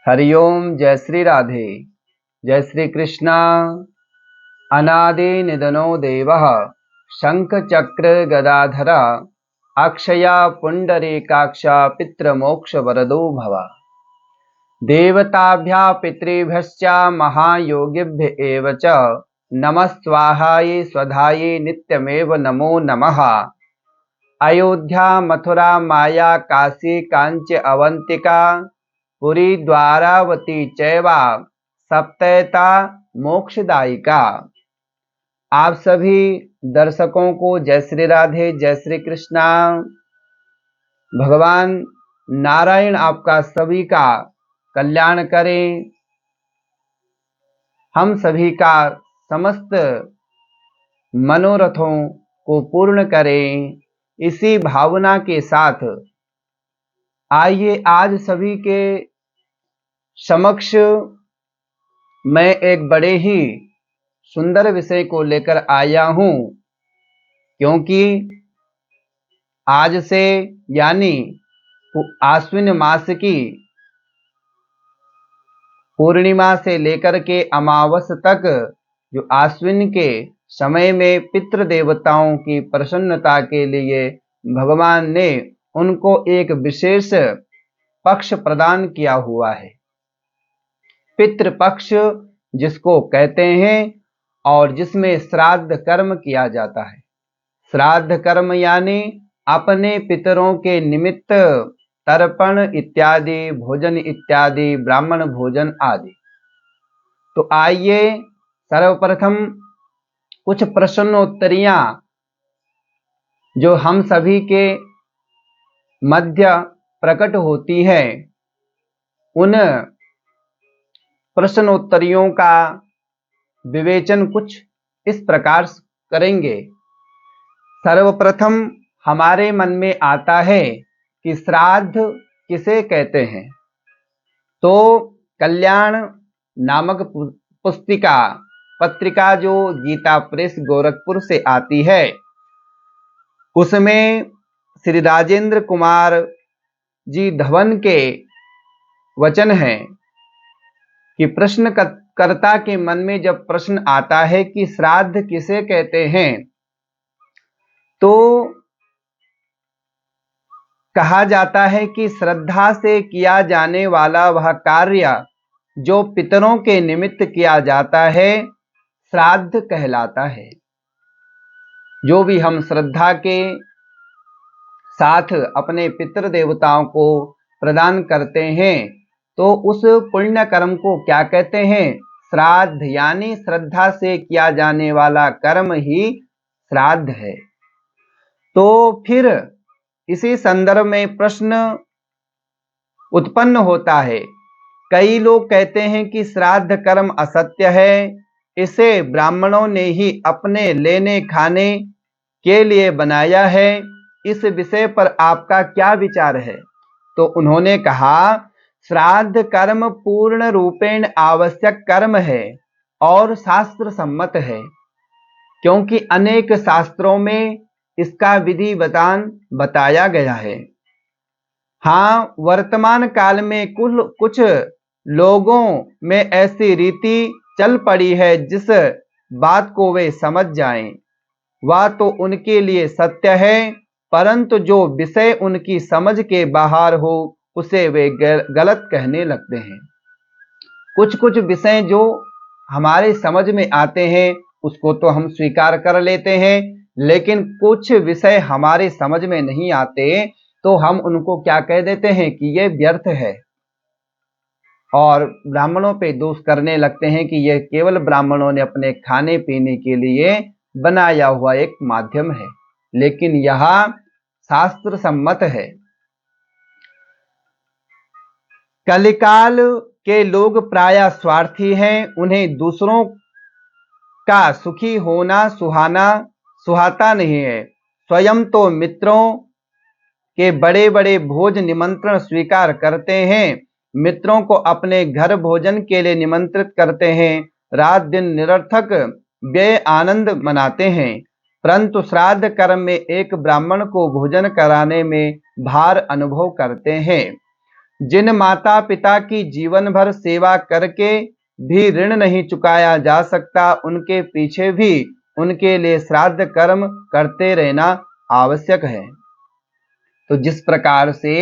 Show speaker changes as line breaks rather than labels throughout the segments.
हरिओम। जय श्री राधे। जय श्री कृष्णा। अनादि निधनो देवः शंख चक्र गदाधर अक्षया पुंडरीकाक्ष पितृमोक्ष वरदो भव। देवताभ्यः पितृभ्यश्च महायोगिभ्य एव च नमः स्वाहायै स्वधायै नित्यमेव नमो नमः। अयोध्या मथुरा माया काशी कांच अवंतिका पुरी द्वारावती चैवा सप्तैता मोक्षदायिका। आप सभी दर्शकों को जय श्री राधे, जय श्री कृष्णा। भगवान नारायण आपका सभी का कल्याण करें, हम सभी का समस्त मनोरथों को पूर्ण करें। इसी भावना के साथ आइए आज सभी के समक्ष मैं एक बड़े ही सुंदर विषय को लेकर आया हूं, क्योंकि आज से यानी आश्विन मास की पूर्णिमा से लेकर के अमावस तक जो आश्विन के समय में पितृ देवताओं की प्रसन्नता के लिए भगवान ने उनको एक विशेष पक्ष प्रदान किया हुआ है। पितृपक्ष जिसको कहते हैं और जिसमें श्राद्ध कर्म किया जाता है। श्राद्ध कर्म यानी अपने पितरों के निमित्त तर्पण इत्यादि, भोजन इत्यादि, ब्राह्मण भोजन आदि। तो आइए सर्वप्रथम कुछ प्रश्नोत्तरियां जो हम सभी के मध्य प्रकट होती है, उन प्रश्नोत्तरियों का विवेचन कुछ इस प्रकार करेंगे। सर्वप्रथम हमारे मन में आता है कि श्राद्ध किसे कहते हैं। तो कल्याण नामक पत्रिका जो गीता प्रेस गोरखपुर से आती है, उसमें श्री राजेंद्र कुमार जी धवन के वचन हैं कि प्रश्नकर्ता के मन में जब प्रश्न आता है कि श्राद्ध किसे कहते हैं, तो कहा जाता है कि श्रद्धा से किया जाने वाला वह कार्य जो पितरों के निमित्त किया जाता है, श्राद्ध कहलाता है। जो भी हम श्रद्धा के साथ अपने पितृ देवताओं को प्रदान करते हैं, तो उस पुण्य कर्म को क्या कहते हैं? श्राद्ध। यानी श्रद्धा से किया जाने वाला कर्म ही श्राद्ध है। तो फिर इसी संदर्भ में प्रश्न उत्पन्न होता है। कई लोग कहते हैं कि श्राद्ध कर्म असत्य है, इसे ब्राह्मणों ने ही अपने लेने खाने के लिए बनाया है। इस विषय पर आपका क्या विचार है? तो उन्होंने कहा, श्राद्ध कर्म पूर्ण रूपेण आवश्यक कर्म है और शास्त्र सम्मत है, क्योंकि अनेक शास्त्रों में इसका विधि विधान बताया गया है। हाँ, वर्तमान काल में कुछ लोगों में ऐसी रीति चल पड़ी है, जिस बात को वे समझ जाएं, वह तो उनके लिए सत्य है, परंतु जो विषय उनकी समझ के बाहर हो उसे वे गलत कहने लगते हैं। कुछ विषय जो हमारे समझ में आते हैं उसको तो हम स्वीकार कर लेते हैं, लेकिन कुछ विषय हमारे समझ में नहीं आते तो हम उनको क्या कह देते हैं कि ये व्यर्थ है, और ब्राह्मणों पे दोष करने लगते हैं कि यह केवल ब्राह्मणों ने अपने खाने पीने के लिए बनाया हुआ एक माध्यम है, लेकिन यह शास्त्र सम्मत है। कलिकाल के लोग प्रायः स्वार्थी हैं, उन्हें दूसरों का सुखी होना सुहाता नहीं है। स्वयं तो मित्रों के बड़े बड़े भोज निमंत्रण स्वीकार करते हैं, मित्रों को अपने घर भोजन के लिए निमंत्रित करते हैं, रात दिन निरर्थक व्यय आनंद मनाते हैं, परंतु श्राद्ध कर्म में एक ब्राह्मण को भोजन कराने में भार अनुभव करते हैं। जिन माता पिता की जीवन भर सेवा करके भी ऋण नहीं चुकाया जा सकता, उनके पीछे भी उनके लिए श्राद्ध कर्म करते रहना आवश्यक है। तो जिस प्रकार से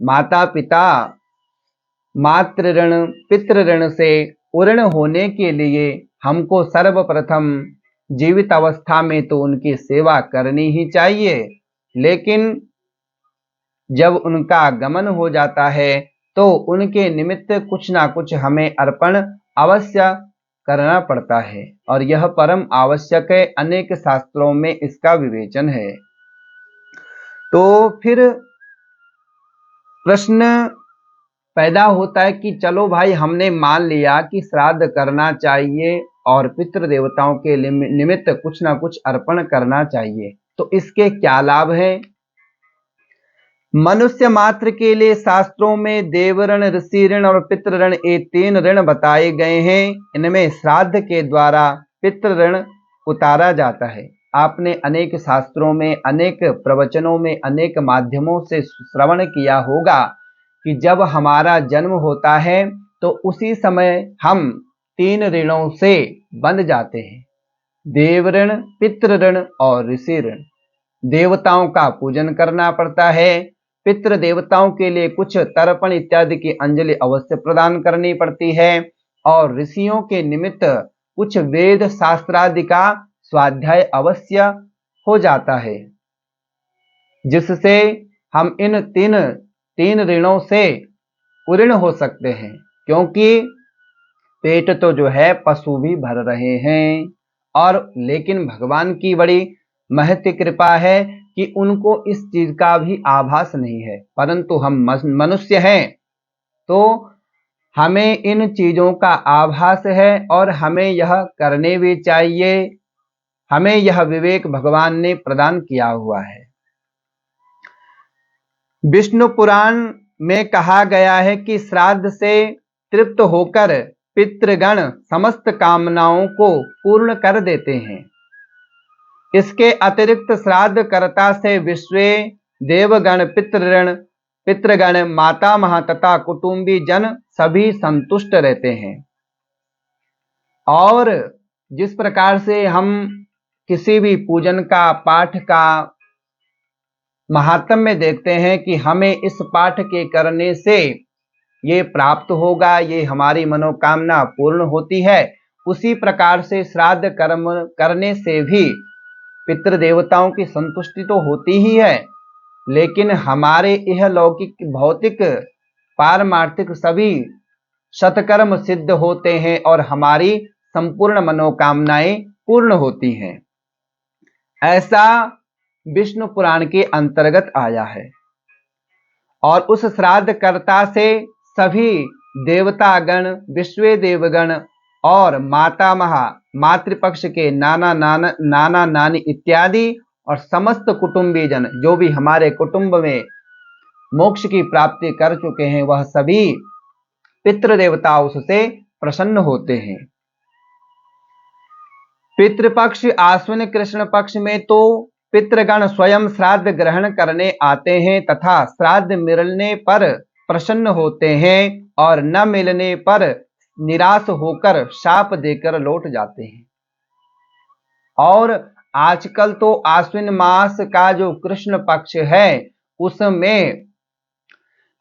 माता पिता मातृ ऋण पितृ ऋण से उऋण होने के लिए हमको सर्वप्रथम जीवित अवस्था में तो उनकी सेवा करनी ही चाहिए, लेकिन जब उनका गमन हो जाता है तो उनके निमित्त कुछ ना कुछ हमें अर्पण अवश्य करना पड़ता है, और यह परम आवश्यक है। अनेक शास्त्रों में इसका विवेचन है। तो फिर प्रश्न पैदा होता है कि चलो भाई, हमने मान लिया कि श्राद्ध करना चाहिए और पितृ देवताओं के निमित्त कुछ ना कुछ अर्पण करना चाहिए, तो इसके क्या लाभ हैं? मनुष्य मात्र के लिए शास्त्रों में देव ऋण, ऋषि ऋण और पितृ ऋण, ये 3 ऋण बताए गए हैं। इनमें श्राद्ध के द्वारा पितृ ऋण उतारा जाता है। आपने अनेक शास्त्रों में, अनेक प्रवचनों में, अनेक माध्यमों से श्रवण किया होगा कि जब हमारा जन्म होता है तो उसी समय हम 3 ऋणों से बंध जाते हैं, देव ऋण, पितृ ऋण और ऋषि ऋण। देवताओं का पूजन करना पड़ता है, पितृ देवताओं के लिए कुछ तर्पण इत्यादि की अंजलि अवश्य प्रदान करनी पड़ती है, और ऋषियों के निमित्त कुछ वेद शास्त्रादि का स्वाध्याय अवश्य हो जाता है, जिससे हम इन तीन ऋणों से उऋण हो सकते हैं। क्योंकि पेट तो जो है पशु भी भर रहे हैं, और लेकिन भगवान की बड़ी महती कृपा है कि उनको इस चीज का भी आभास नहीं है, परंतु हम मनुष्य हैं तो हमें इन चीजों का आभास है, और हमें यह करने भी चाहिए। हमें यह विवेक भगवान ने प्रदान किया हुआ है। विष्णु पुराण में कहा गया है कि श्राद्ध से तृप्त होकर पितृगण समस्त कामनाओं को पूर्ण कर देते हैं। इसके अतिरिक्त श्राद्ध कर्ता से विश्व देवगण, पितृगण, मातामह तथा कुटुंबी जन सभी संतुष्ट रहते हैं। और जिस प्रकार से हम किसी भी पूजन का, पाठ का महात्म्य में देखते हैं कि हमें इस पाठ के करने से ये प्राप्त होगा, ये हमारी मनोकामना पूर्ण होती है, उसी प्रकार से श्राद्ध कर्म करने से भी पितृ देवताओं की संतुष्टि तो होती ही है, लेकिन हमारे यह लौकिक, भौतिक, पारमार्थिक सभी सत्कर्म सिद्ध होते हैं और हमारी संपूर्ण मनोकामनाएं पूर्ण होती हैं। ऐसा विष्णु पुराण के अंतर्गत आया है। और उस श्राद्ध कर्ता से सभी देवतागण, विश्व देवगण और मातामह, मातृपक्ष के नाना नानी इत्यादि और समस्त कुटुंबी जन, जो भी हमारे कुटुंब में मोक्ष की प्राप्ति कर चुके हैं, वह सभी पितृ देवता उससे प्रसन्न होते हैं। पितृपक्ष आश्विन कृष्ण पक्ष में तो पितृगण स्वयं श्राद्ध ग्रहण करने आते हैं तथा श्राद्ध मिलने पर प्रसन्न होते हैं, और न मिलने पर निराश होकर शाप देकर लौट जाते हैं। और आजकल तो आश्विन मास का जो कृष्ण पक्ष है, उसमें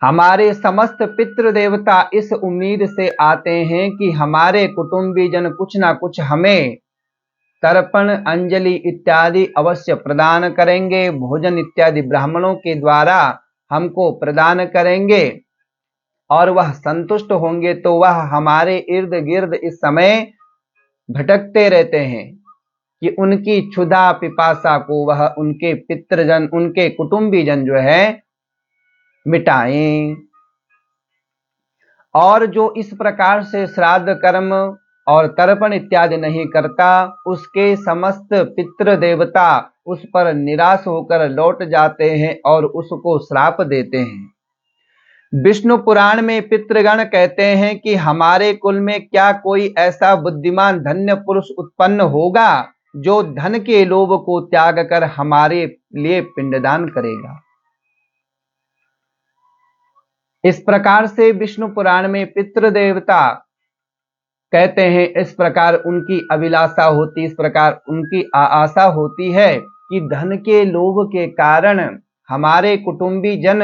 हमारे समस्त पितृ देवता इस उम्मीद से आते हैं कि हमारे कुटुंबी जन कुछ ना कुछ हमें तर्पण, अंजलि इत्यादि अवश्य प्रदान करेंगे, भोजन इत्यादि ब्राह्मणों के द्वारा हमको प्रदान करेंगे, और वह संतुष्ट होंगे तो वह हमारे इर्द गिर्द इस समय भटकते रहते हैं कि उनकी क्षुधा पिपासा को वह उनके पितृजन, उनके कुटुंबी जन जो है मिटाएं। और जो इस प्रकार से श्राद्ध कर्म और तर्पण इत्यादि नहीं करता, उसके समस्त पितृ देवता उस पर निराश होकर लौट जाते हैं और उसको श्राप देते हैं। विष्णु पुराण में पितृगण कहते हैं कि हमारे कुल में क्या कोई ऐसा बुद्धिमान धन्य पुरुष उत्पन्न होगा जो धन के लोभ को त्याग कर हमारे लिए पिंडदान करेगा। इस प्रकार से विष्णु पुराण में पितृदेवता कहते हैं, इस प्रकार उनकी अभिलाषा होती, इस प्रकार उनकी आशा होती है कि धन के लोभ के कारण हमारे कुटुंबी जन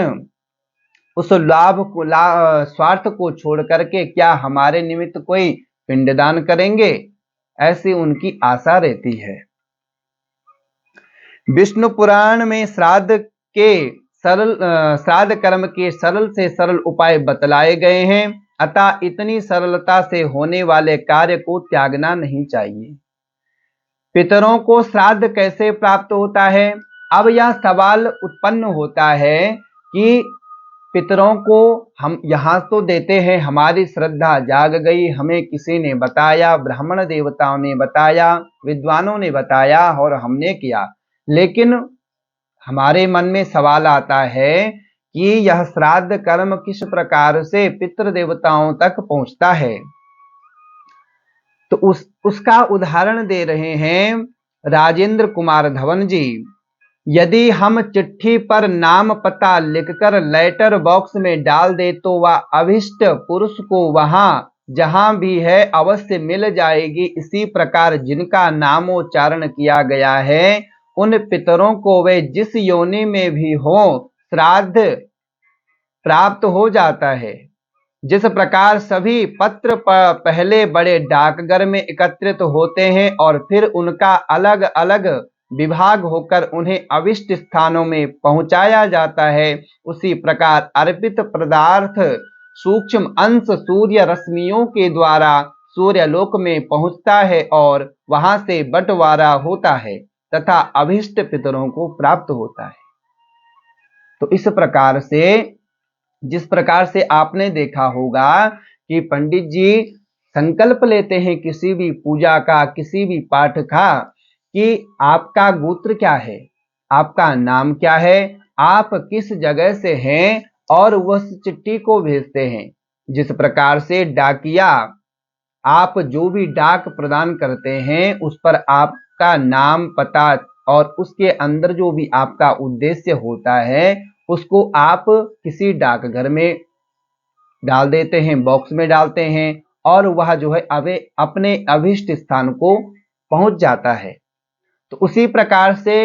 उस स्वार्थ को छोड़ करके क्या हमारे निमित्त कोई पिंडदान करेंगे, ऐसी उनकी आशा रहती है। विष्णु पुराण में श्राद्ध कर्म के सरल से सरल उपाय बतलाए गए हैं, अतः इतनी सरलता से होने वाले कार्य को त्यागना नहीं चाहिए। पितरों को श्राद्ध कैसे प्राप्त होता है? अब यह सवाल उत्पन्न होता है कि पितरों को हम यहाँ तो देते हैं, हमारी श्रद्धा जाग गई, हमें किसी ने बताया, ब्राह्मण देवताओं ने बताया, विद्वानों ने बताया और हमने किया, लेकिन हमारे मन में सवाल आता है कि यह श्राद्ध कर्म किस प्रकार से पितृ देवताओं तक पहुंचता है। तो उसका उदाहरण दे रहे हैं राजेंद्र कुमार धवन जी। यदि हम चिट्ठी पर नाम पता लिखकर लेटर बॉक्स में डाल दे तो वह अभिष्ट पुरुष को वहां जहां भी है अवश्य मिल जाएगी। इसी प्रकार जिनका नामोच्चारण किया गया है उन पितरों को वे जिस योनि में भी हो श्राद्ध प्राप्त हो जाता है। जिस प्रकार सभी पत्र पहले बड़े डाकघर में एकत्रित होते हैं और फिर उनका अलग अलग विभाग होकर उन्हें अविष्ट स्थानों में पहुंचाया जाता है, उसी प्रकार अर्पित पदार्थ सूक्ष्म अंश सूर्य रश्मियों के द्वारा सूर्यलोक में पहुंचता है और वहां से बंटवारा होता है तथा अभिष्ट पितरों को प्राप्त होता है। तो इस प्रकार से जिस प्रकार से आपने देखा होगा कि पंडित जी संकल्प लेते हैं किसी भी पूजा का, किसी भी पाठ का, कि आपका गोत्र क्या है, आपका नाम क्या है, आप किस जगह से हैं, और वह चिट्ठी को भेजते हैं। जिस प्रकार से डाकिया आप जो भी डाक प्रदान करते हैं उस पर आपका नाम पता और उसके अंदर जो भी आपका उद्देश्य होता है उसको आप किसी डाकघर में डाल देते हैं, बॉक्स में डालते हैं और वह जो है अपने अभिष्ट स्थान को पहुंच जाता है। तो उसी प्रकार से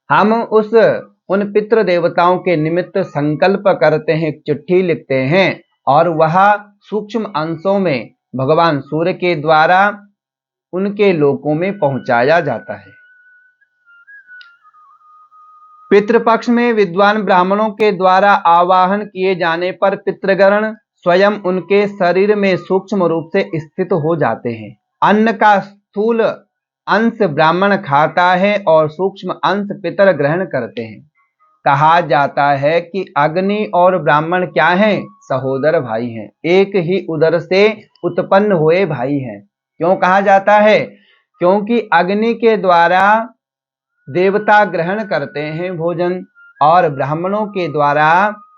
हम उन पितृ देवताओं के निमित्त संकल्प करते हैं, चिट्ठी लिखते हैं और वह सूक्ष्म अंशों में भगवान सूर्य के द्वारा उनके लोकों में पहुंचाया जाता है। पितृपक्ष में विद्वान ब्राह्मणों के द्वारा आवाहन किए जाने पर पितृगण स्वयं उनके शरीर में सूक्ष्म रूप से स्थित हो जाते हैं। अन्न का स्थूल अंश ब्राह्मण खाता है और सूक्ष्म अंश पितर ग्रहण करते हैं। कहा जाता है कि अग्नि और ब्राह्मण क्या हैं? सहोदर भाई हैं, एक ही उदर से उत्पन्न हुए भाई हैं। क्यों कहा जाता है? क्योंकि अग्नि के द्वारा देवता ग्रहण करते हैं भोजन और ब्राह्मणों के द्वारा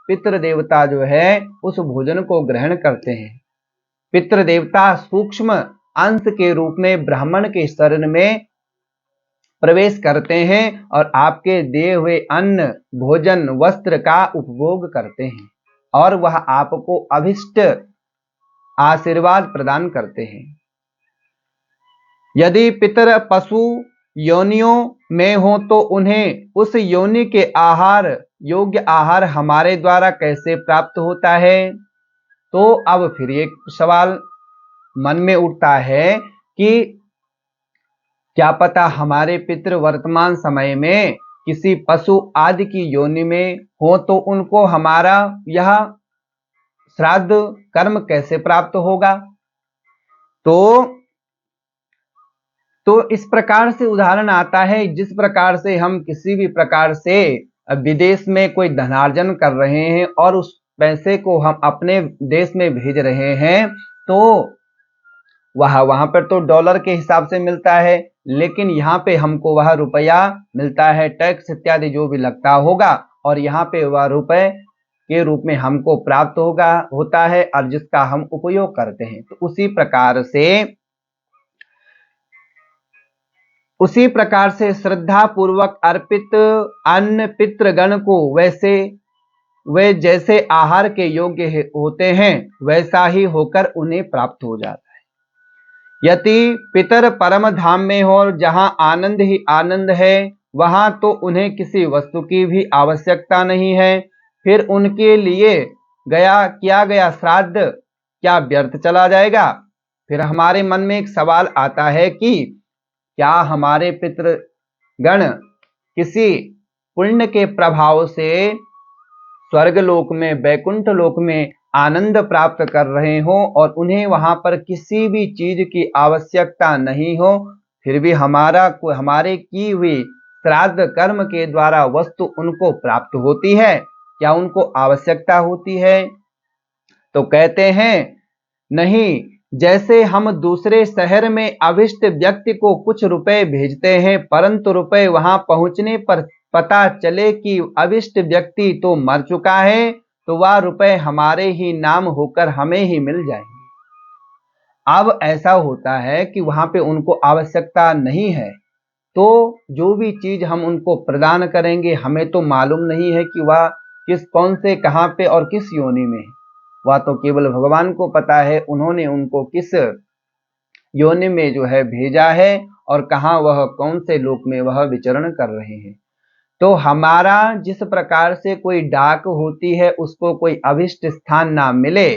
पितृ देवता जो है उस भोजन को ग्रहण करते हैं। पितृ देवता सूक्ष्म अंश के रूप में ब्राह्मण के शरीर में प्रवेश करते हैं और आपके दिए हुए अन्न भोजन वस्त्र का उपभोग करते हैं और वह आपको अभिष्ट आशीर्वाद प्रदान करते हैं। यदि पितर पशु योनियों में हो तो उन्हें उस योनि के आहार योग्य आहार हमारे द्वारा कैसे प्राप्त होता है? तो अब फिर एक सवाल मन में उठता है कि क्या पता हमारे पितृ वर्तमान समय में किसी पशु आदि की योनि में हो तो उनको हमारा यह श्राद्ध कर्म कैसे प्राप्त होगा? तो इस प्रकार से उदाहरण आता है, जिस प्रकार से हम किसी भी प्रकार से विदेश में कोई धनार्जन कर रहे हैं और उस पैसे को हम अपने देश में भेज रहे हैं तो वहां पर तो डॉलर के हिसाब से मिलता है, लेकिन यहाँ पे हमको वह रुपया मिलता है, टैक्स इत्यादि जो भी लगता होगा और यहाँ पे वह रुपए के रूप में हमको प्राप्त होता है और जिसका हम उपयोग करते हैं। तो उसी प्रकार से श्रद्धा पूर्वक अर्पित अन्न पितृगण को वैसे वे जैसे आहार के योग्य होते हैं वैसा ही होकर उन्हें प्राप्त हो जाता है। यदि पितर परम धाम में हो और जहां आनंद ही आनंद है, वहां तो उन्हें किसी वस्तु की भी आवश्यकता नहीं है। फिर उनके लिए किया गया श्राद्ध क्या व्यर्थ चला जाएगा? फिर हमारे मन में एक सवाल आता है कि क्या हमारे पितृगण किसी पुण्य के प्रभाव से स्वर्ग लोक में, वैकुंठ लोक में आनंद प्राप्त कर रहे हो और उन्हें वहां पर किसी भी चीज की आवश्यकता नहीं हो, फिर भी हमारे की हुई श्राद्ध कर्म के द्वारा वस्तु उनको प्राप्त होती है? क्या उनको आवश्यकता होती है? तो कहते हैं नहीं। जैसे हम दूसरे शहर में अभिष्ट व्यक्ति को कुछ रुपए भेजते हैं, परंतु रुपए वहां पहुंचने पर पता चले कि अभिष्ट व्यक्ति तो मर चुका है, तो वह रुपए हमारे ही नाम होकर हमें ही मिल जाएंगे। अब ऐसा होता है कि वहां पे उनको आवश्यकता नहीं है, तो जो भी चीज हम उनको प्रदान करेंगे, हमें तो मालूम नहीं है कि वह कौन से, कहां पे और किस योनि में है। वह तो केवल भगवान को पता है उन्होंने उनको किस योनि में जो है भेजा है और कहां वह कौन से लोक में वह विचरण कर रहे हैं। तो हमारा जिस प्रकार से कोई डाक होती है, उसको कोई अभिष्ट स्थान ना मिले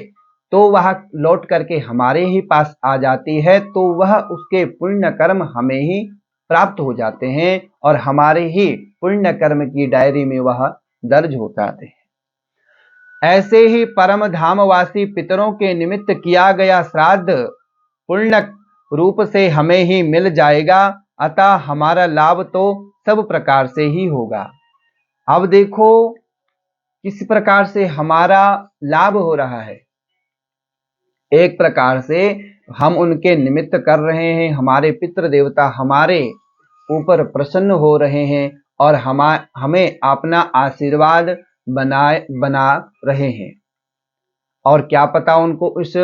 तो वह लौट करके हमारे ही पास आ जाती है, तो वह उसके पुण्य कर्म हमें ही प्राप्त हो जाते हैं और हमारे ही पुण्य कर्म की डायरी में वह दर्ज हो जाते हैं। ऐसे ही परम धामवासी पितरों के निमित्त किया गया श्राद्ध पुण्य रूप से हमें ही मिल जाएगा, अतः हमारा लाभ तो सब प्रकार से ही होगा। अब देखो किस प्रकार से हमारा लाभ हो रहा है। एक प्रकार से हम उनके निमित्त कर रहे हैं, हमारे पितृ देवता हमारे ऊपर प्रसन्न हो रहे हैं और हमें अपना आशीर्वाद बना रहे हैं। और क्या पता उनको उस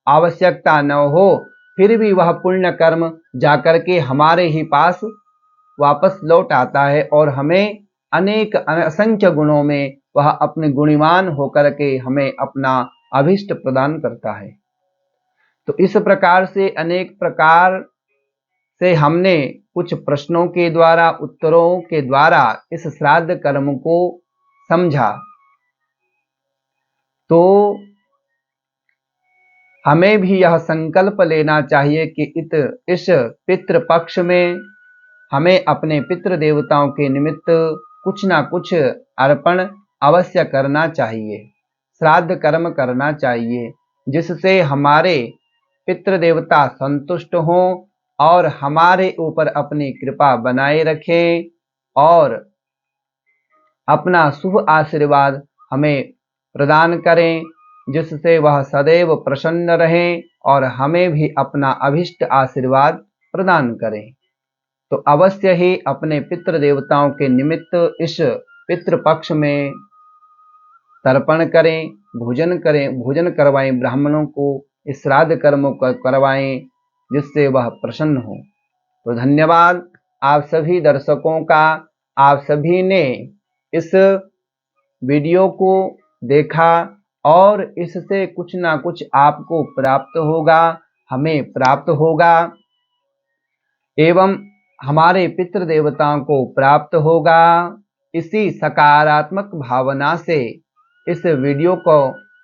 आवश्यकता न हो, फिर भी वह पुण्य कर्म जाकर के हमारे ही पास वापस लौट आता है और हमें अनेक असंख्य गुणों में वह अपने गुणवान होकर के हमें अपना अभिष्ट प्रदान करता है। तो इस प्रकार से अनेक प्रकार से हमने कुछ प्रश्नों के द्वारा, उत्तरों के द्वारा इस श्राद्ध कर्म को समझा। तो हमें भी यह संकल्प लेना चाहिए कि इस पितृपक्ष में हमें अपने पितृ देवताओं के निमित्त कुछ ना कुछ अर्पण अवश्य करना चाहिए, श्राद्ध कर्म करना चाहिए, जिससे हमारे पितृ देवता संतुष्ट हों और हमारे ऊपर अपनी कृपा बनाए रखें और अपना शुभ आशीर्वाद हमें प्रदान करें, जिससे वह सदैव प्रसन्न रहें और हमें भी अपना अभिष्ट आशीर्वाद प्रदान करें। तो अवश्य ही अपने पितृ देवताओं के निमित्त इस पितृपक्ष में तर्पण करें, भोजन करवाएं, ब्राह्मणों को इस श्राद्ध कर्म को करवाएं, जिससे वह प्रसन्न हो। तो धन्यवाद आप सभी दर्शकों का। आप सभी ने इस वीडियो को देखा और इससे कुछ ना कुछ आपको प्राप्त होगा, हमें प्राप्त होगा एवं हमारे पितृ देवताओं को प्राप्त होगा। इसी सकारात्मक भावना से इस वीडियो को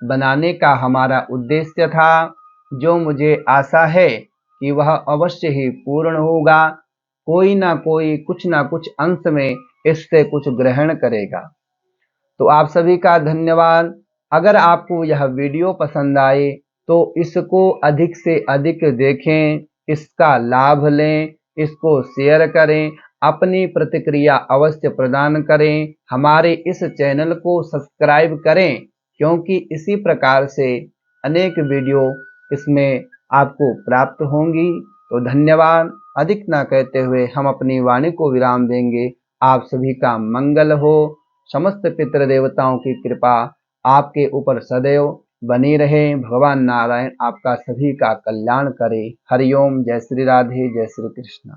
बनाने का हमारा उद्देश्य था, जो मुझे आशा है कि वह अवश्य ही पूर्ण होगा। कोई ना कोई कुछ ना कुछ अंश में इससे कुछ ग्रहण करेगा। तो आप सभी का धन्यवाद। अगर आपको यह वीडियो पसंद आए तो इसको अधिक से अधिक देखें, इसका लाभ लें, इसको शेयर करें, अपनी प्रतिक्रिया अवश्य प्रदान करें, हमारे इस चैनल को सब्सक्राइब करें, क्योंकि इसी प्रकार से अनेक वीडियो इसमें आपको प्राप्त होंगी। तो धन्यवाद। अधिक ना कहते हुए हम अपनी वाणी को विराम देंगे। आप सभी का मंगल हो। समस्त पितृ देवताओं की कृपा आपके ऊपर सदैव बनी रहे। भगवान नारायण आपका सभी का कल्याण करे। हरिओम। जय श्री राधे, जय श्री कृष्ण।